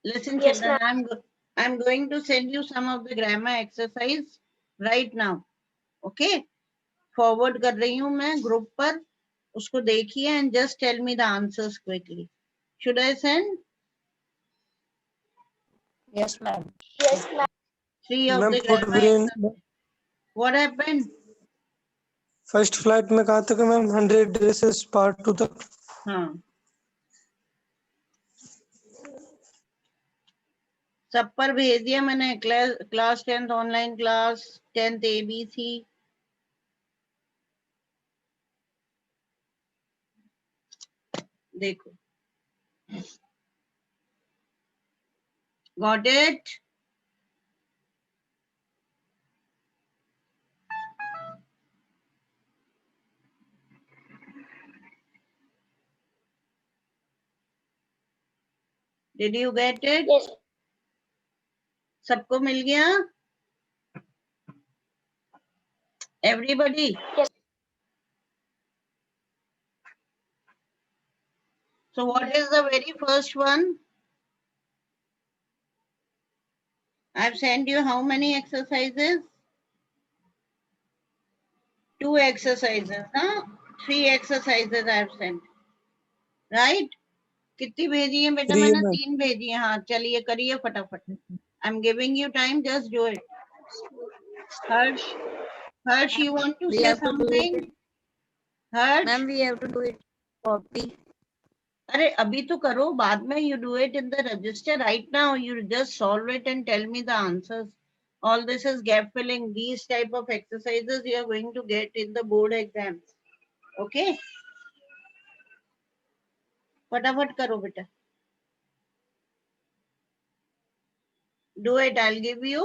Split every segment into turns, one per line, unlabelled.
Listen,
Yes,
children,
ma'am.
I'm going to send you some of the grammar exercise right now. Okay? Forward कर रही हूँ मैं group पर, उसको देखिए and just tell me the answers quickly. Should I send?
Yes, ma'am.
Yes, ma'am.
Three of
ma'am
the
foot
grammar
brain
exercise. What happened?
First flight में कहा था कि मैम 100 ड्रेसेस पार्ट 2 तक।
हाँ, सब पर भेज दिया मैंने। Class 10th online class, 10th ABC। देखो, got it? Did you get it?
Yes.
सबको मिल गया? Everybody?
Yes.
So what is the very first one? I've sent you how many exercises? 2 exercises, huh? 3 exercises I've sent. Right? कितनी भेजी है बेटा?
3
मैंने
ma'am.
3 भेजी है। हाँ, चलिए करिए फटाफट। I'm giving you time, just do it. Harsh, you want to
We
say
have to do
something?
it.
Harsh?
Ma'am, we have to do it. Copy.
अरे अभी तो करो, बाद में you do it in the register. Right now you just solve it and tell me the answers. All this is gap filling. These type of exercises you are going to get in the board exams. Okay? फटाफट करो बेटा. Do it. I'll give you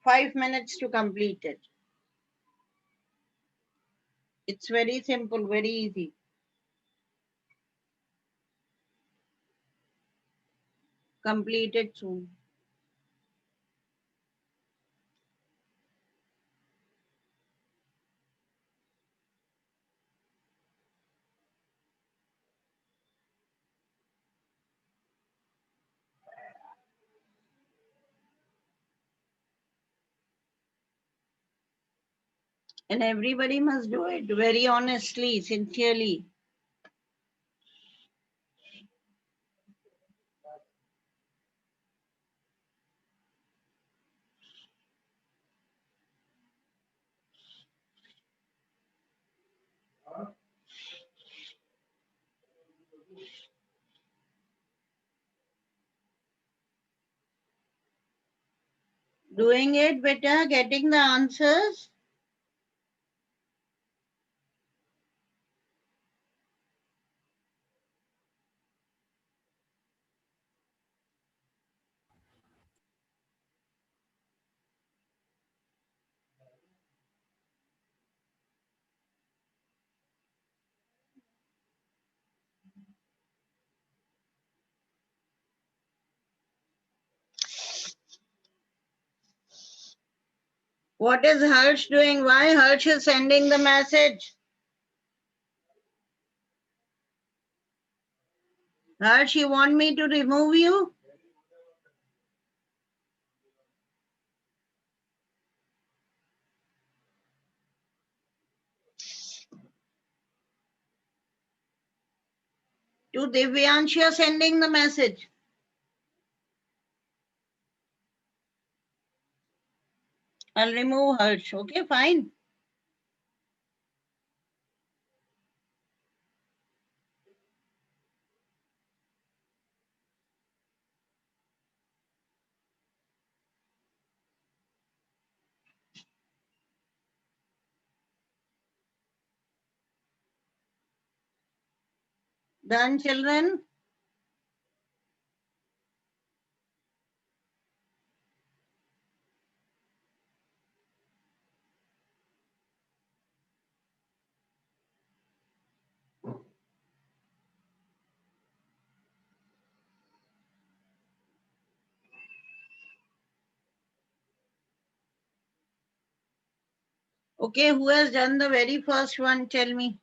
5 minutes to complete it. It's very simple, very easy. Complete it soon. And everybody must do it very honestly, sincerely. Doing it better, getting the answers. What is Harsh doing? Why Harsh is sending the message? Harsh, you want me to remove you? To Divyansh, you're sending the message. I'll remove Harsh. Okay, fine. Done, children? Okay, who has done the very first one? Tell me.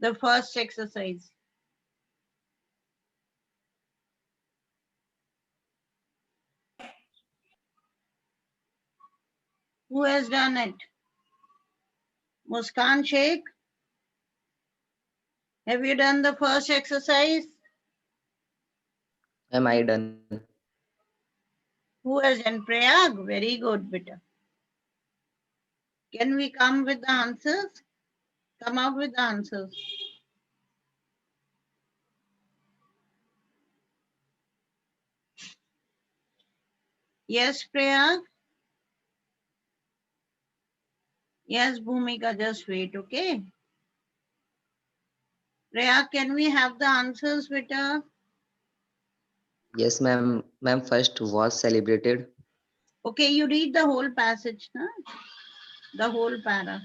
The first exercise. Who has done it? Muskan Sheikh, have you done the first exercise?
Am I done?
Who has done? Prayag, very good, beta. Can we come with the answers? Come up with the answers. Yes, Prayag? Yes, Bhumika, just wait, okay? Prayag, can we have the answers, beta?
Yes, ma'am. Ma'am, first was celebrated.
Okay, you read the whole passage, na? The whole para.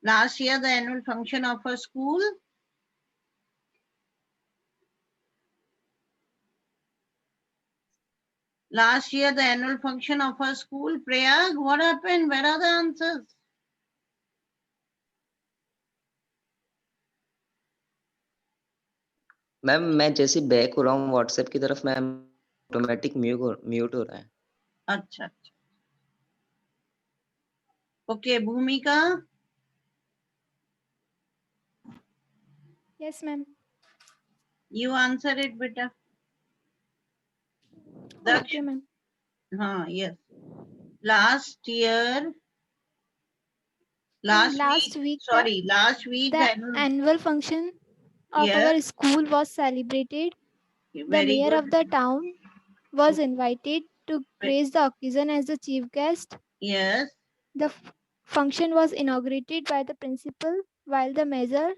Last year, the annual function of a school. Last year, the annual function of a school. Prayag, what happened? Where are the answers?
Ma'am मैं जैसे back हो रहा हूँ WhatsApp की तरफ ma'am automatic mute हो रहा है.
अच्छा. Okay, Bhumika.
Yes, ma'am.
You answer it, beta. Daksh.
Okay, ma'am.
Yes. Last year. Last week. Sorry, last week.
The annual function of
Yes.
our school was celebrated. The
Very
mayor
good.
of the town was invited to grace the occasion as the chief guest.
Yes.
The function was inaugurated by the principal, while the mayor,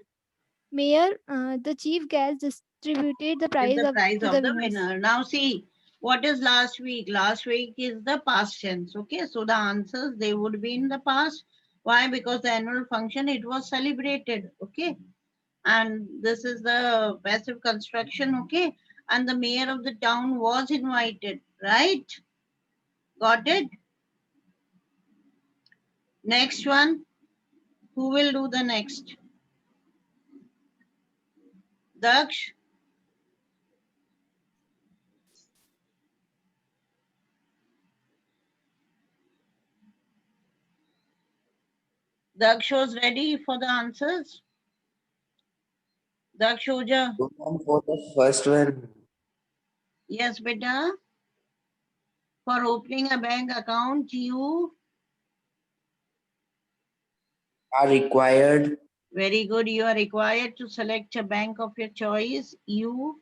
the chief guest, distributed the prize
The
of
prize
to
of
the
the
winners.
winner. Now see, what is last week? Last week is the past tense. Okay, so the answers they would be in the past. Why? Because the annual function it was celebrated. Okay, and this is the passive construction. Okay, and the mayor of the town was invited. Right? Got it? Next one. Who will do the next? Daksh. Daksh was ready for the answers. Daksh Oja.
So, ma'am, for the first one,
Yes, beta. For opening a bank account, you
are required
very good. You are required to select a bank of your choice. You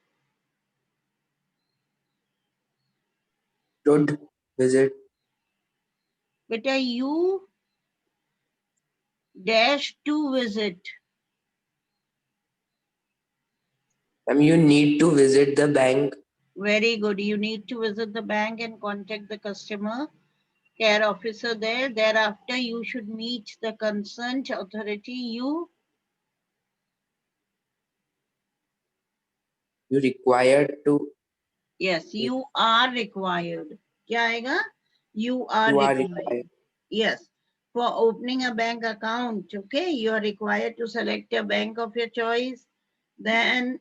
should visit.
beta you dash to visit.
You need to visit the bank.
Very good. You need to visit the bank and contact the customer care officer there. Thereafter, you should meet the concerned authority. You
You required to.
yes, you are required. क्या आएगा? You are
You are
required.
required.
Yes. For opening a bank account, okay, you are required to select a bank of your choice. Then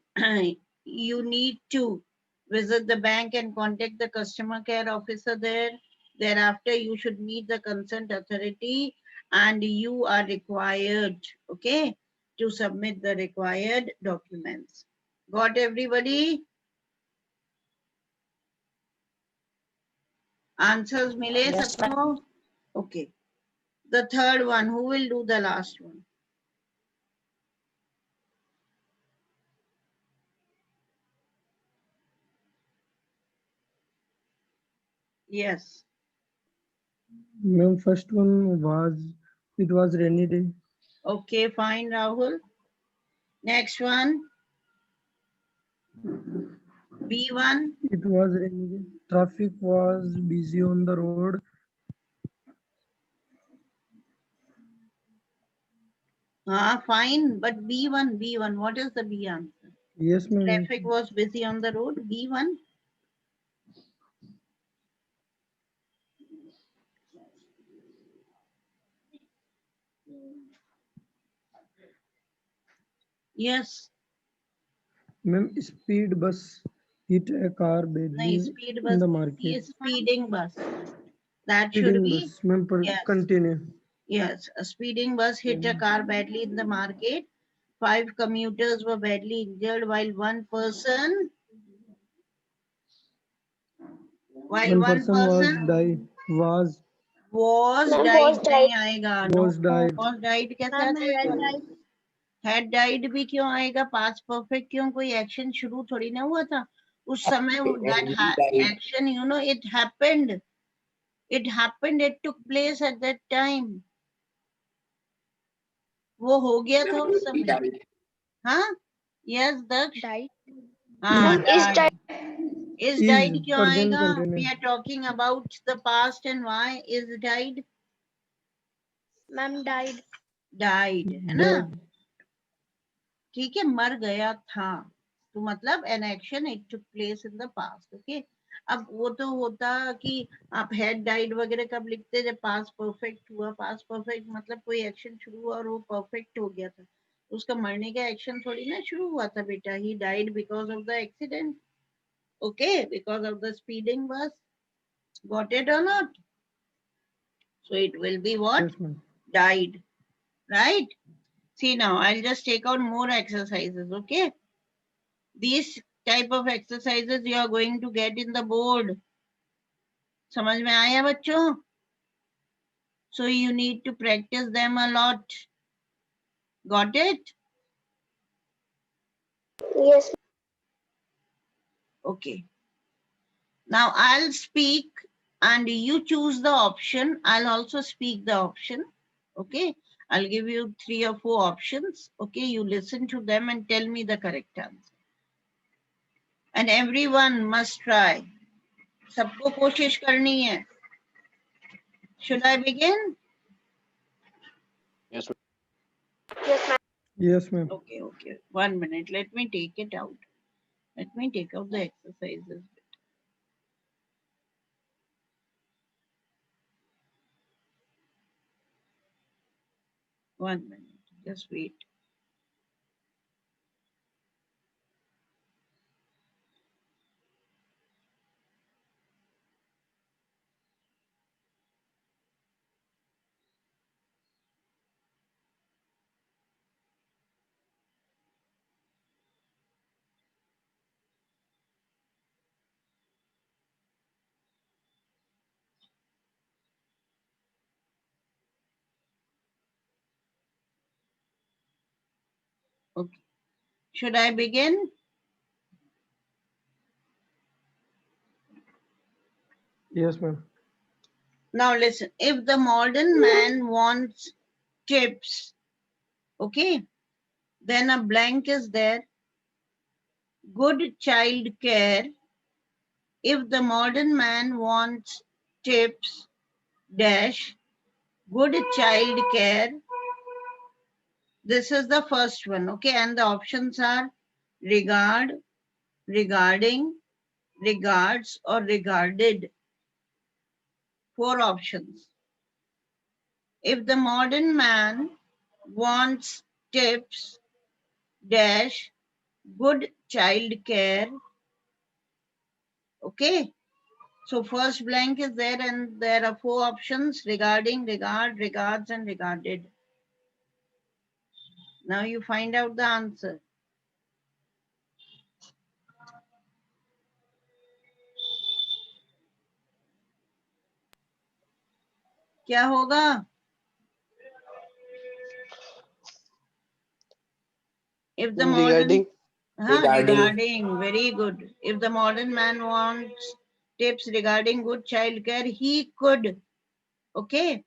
you need to visit the bank and contact the customer care officer there. Thereafter, you should meet the concerned authority and you are required, okay, to submit the required documents. Got everybody? Answers mile
Yes, ma'am.
sabko? Okay. The third one, who will do the last one? Yes.
Ma'am, first one was, it was rainy day.
Okay, fine, Rahul. Next one. B1.
It was rainy day. Traffic was busy on the road.
Fine, but B1, what is the B answer?
Yes, ma'am.
Traffic was busy on the road, B1. Yes,
Ma'am, speed bus hit a car
nice
badly
speed
in
bus.
the
He
market.
is speeding bus. That should
Speeding
be,
bus, ma'am,
yes,
continue.
yes. A speeding bus hit a car badly in the market. 5 commuters were badly injured while one person
One person was died.
was
Ma'am,
died
was died.
नहीं आएगा. No,
Was died.
was died कैसे आ
Ma'am, had
जाएगा?
died.
Had died भी क्यों आएगा? Past perfect क्यों? कोई action शुरू थोड़ी ना हुआ था उस समय.
And he died.
Action, you know, it happened. It took place at that time. वो हो गया था उस
He
समय.
died.
हाँ, yes, Daksh.
Died.
हाँ,
Ma'am, is died.
is
Is
died क्यों
present
आएगा?
continuous.
We are talking about the past and why is died.
Ma'am, died.
Died, है ना?
Dead.
ठीक है, मर गया था तो मतलब an action it took place in the past. Okay. अब वो तो होता कि आप had died वगैरह कब लिखते जब past perfect हुआ. past perfect मतलब कोई एक्शन शुरू हुआ और वो perfect हो गया था. उसका मरने का एक्शन थोड़ी ना शुरू हुआ था बेटा. He died because of the accident. Okay, because of the speeding bus. Got it or not? So it will be what?
Yes, ma'am.
Died. Right? See now, I'll just take out more exercises. Okay. These type of exercises you are going to get in the board. समझ में आया बच्चों? So you need to practice them a lot. Got it?
Yes.
Okay. Now I'll speak and you choose the option. I'll also speak the option. Okay. I'll give you 3 or 4 options. Okay. You listen to them and tell me the correct answer. And everyone must try. सबको कोशिश करनी है. Should I begin?
Yes, ma'am.
Yes, ma'am.
Okay, okay. 1 minute. Let me take it out. Let me take out the exercises. 1 minute. Just wait. Okay. Should I begin?
Yes, ma'am.
Now listen. If the modern man wants tips, okay, then a blank is there. Good child care. If the modern man wants tips, dash, good child care. This is the first one, okay, and the options are regard, regarding, regards, or regarded. 4 options. If the modern man wants tips, dash, good child care. Okay. So first blank is there and there are 4 options: regarding, regard, regards, and regarded. Now you find out the answer. क्या होगा? If the modern regarding, very good. If the modern man wants tips regarding good child care, he could. Okay.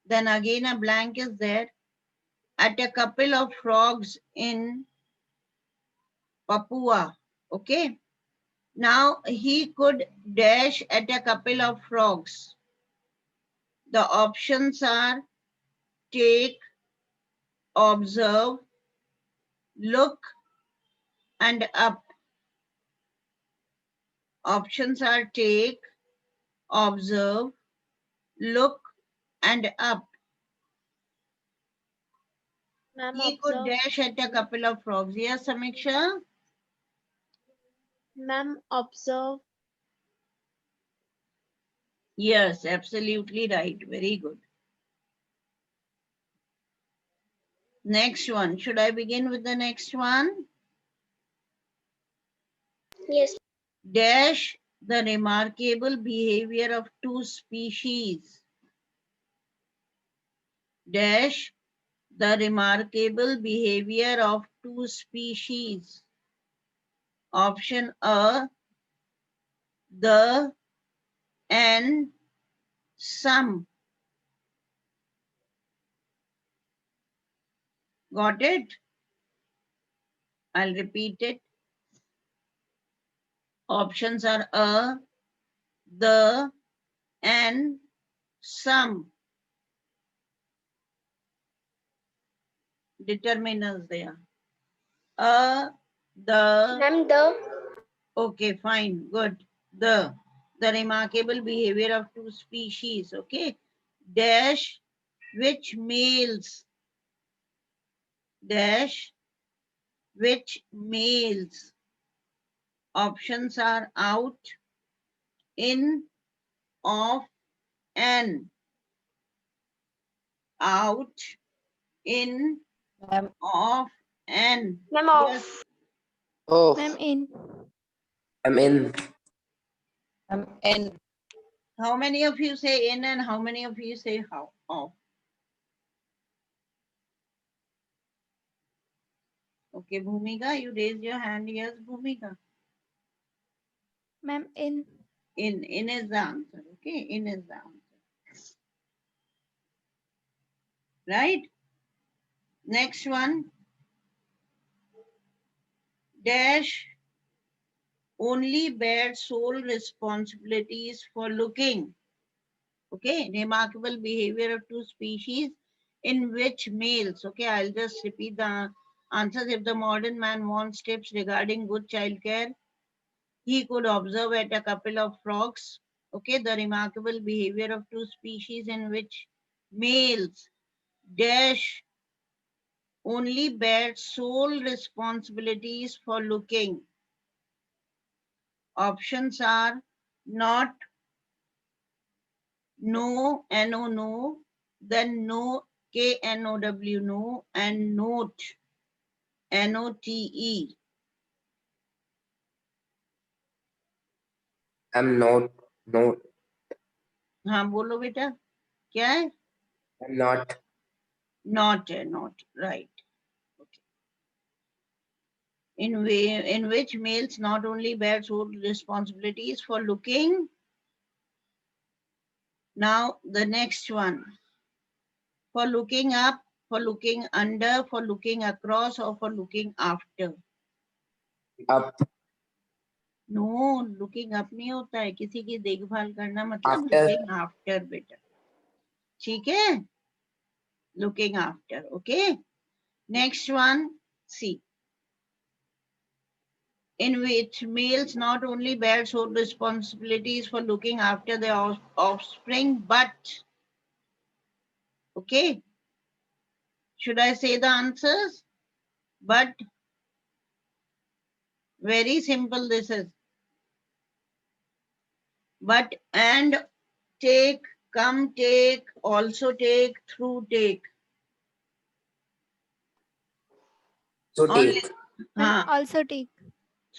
Then again a blank is there. At a couple of frogs in Papua. Okay. Now he could dash at a couple of frogs. The options are take, observe, look, and up. Options are take, observe, look, and up.
Ma'am,
He could
observe.
dash at a couple of frogs. Yes, Samiksha?
Ma'am, observe.
Yes, absolutely right. Very good. Next one. Should I begin with the next one?
Yes.
Dash the remarkable behavior of two species. Dash the remarkable behavior of two species. Option A, the and some. Got it? I'll repeat it. Options are a, the, and some. Determiners there. A, the,
Ma'am, the.
okay, fine, good. The remarkable behavior of two species, okay? Dash, which males, dash, which males. Options are out, in, off, and. Out, in,
Ma'am.
off, and.
Ma'am,
Yes.
off.
Oh.
Ma'am, in.
I'm in.
Ma'am, N.
How many of you say in and how many of you say how off? Okay, Bhumika, you raise your hand. Yes, Bhumika.
Ma'am, in.
In is the answer. Okay, in is the answer. Right? Next one. Dash only bear sole responsibilities for looking. Okay, remarkable behavior of two species in which males. Okay, I'll just repeat the answers. If the modern man wants tips regarding good childcare, he could observe at a couple of frogs. Okay, the remarkable behavior of two species in which males dash only bear sole responsibilities for looking. Options are not, no, N-O, no, then no, K-N-O-W, no, and note, N-O-T-E.
I'm not. No,
हाँ बोलो बेटा क्या है
I'm not.
not है not right okay. In which males not only bear sole responsibilities for looking. Now the next one, for looking up, for looking under, for looking across, or for looking after.
Up.
No looking up नहीं होता है किसी की देखभाल करना मतलब
After.
Looking after बेटा ठीक है looking after okay next one C in which males not only bear sole responsibilities for looking after their offspring but okay should I say the answers but very simple this is but and take come take also take through take
So
only
take.
Ma'am,
हाँ
also take.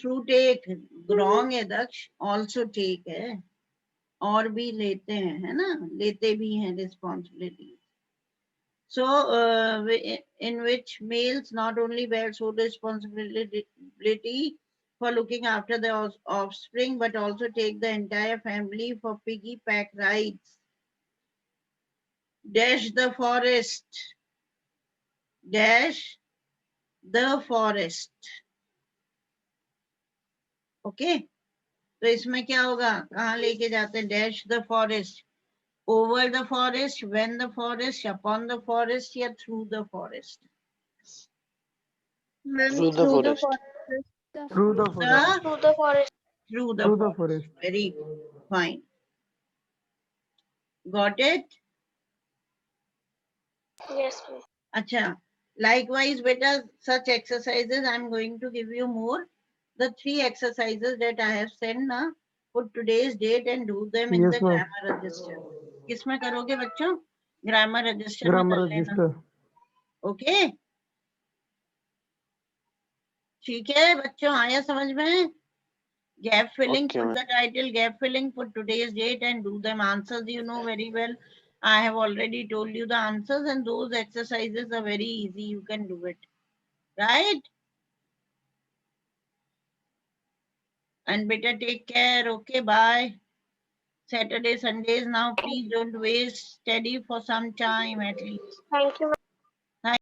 Through take wrong है दक्ष also take है और भी लेते हैं है ना लेते भी हैं responsibility so in which males not only bear sole responsibility for looking after their offspring but also take the entire family for piggyback rides dash the forest dash the forest okay तो इसमें क्या होगा कहाँ लेके जाते हैं dash the forest over the forest when the forest upon the forest या through the forest
Ma'am,
Through the
through the
forest.
forest.
The
Through the forest.
Through the forest.
Through the
Through the
forest
forest.
Very good fine got it
Yes, ma'am.
अच्छा likewise बेटा such exercises I am going to give you more the 3 exercises that I have sent now put today's date and do them in
Yes,
the
ma'am.
grammar register. किसमें करोगे बच्चों? Grammar register में
Grammar
कर लेना.
register.
Okay? ठीक है बच्चों, आया समझ में? Gap filling,
Okay,
put
ma'am.
the title, gap filling, put today's date and do them. Answers you know very well. I have already told you the answers, and those exercises are very easy. You can do it. Right? And better take care. Okay, bye. Saturday, Sundays now, please don't waste. Study for some time at least.
Thank you.